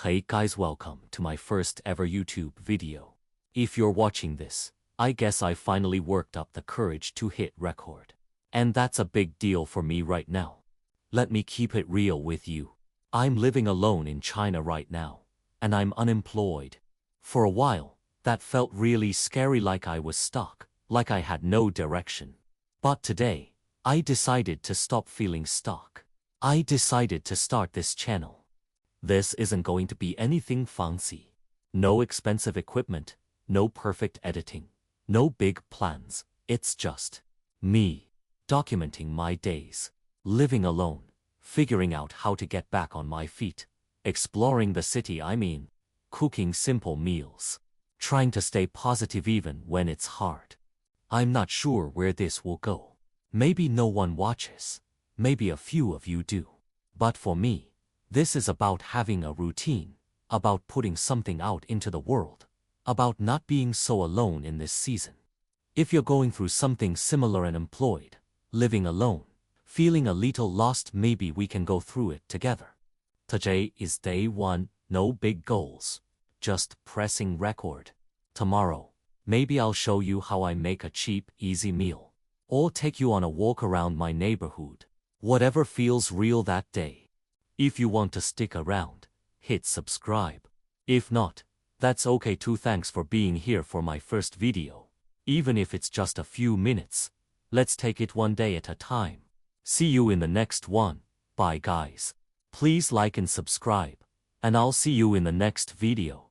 Hey guys, welcome to my first ever YouTube video. If you're watching this, I guess I finally worked up the courage to hit record. And that's a big deal for me right now. Let me keep it real with you. I'm living alone in China right now, and I'm unemployed. For a while, that felt really scary, like I was stuck, like I had no direction. But today, I decided to stop feeling stuck. I decided to start this channel. This isn't going to be anything fancy. No expensive equipment, no perfect editing, no big plans. It's just me, documenting my days, living alone, figuring out how to get back on my feet, exploring the city, cooking simple meals, trying to stay positive even when it's hard. I'm not sure where this will go. Maybe no one watches, maybe a few of you do. But for me, this is about having a routine, about putting something out into the world, about not being so alone in this season. If you're going through something similar and unemployed, living alone, feeling a little lost, maybe we can go through it together. Today is day 1, no big goals, just pressing record. Tomorrow, maybe I'll show you how I make a cheap, easy meal, or take you on a walk around my neighborhood. Whatever feels real that day. If you want to stick around, hit subscribe. If not, that's okay too. Thanks for being here for my first video. Even if it's just a few minutes, let's take it one day at a time. See you in the next one. Bye guys. Please like and subscribe, and I'll see you in the next video.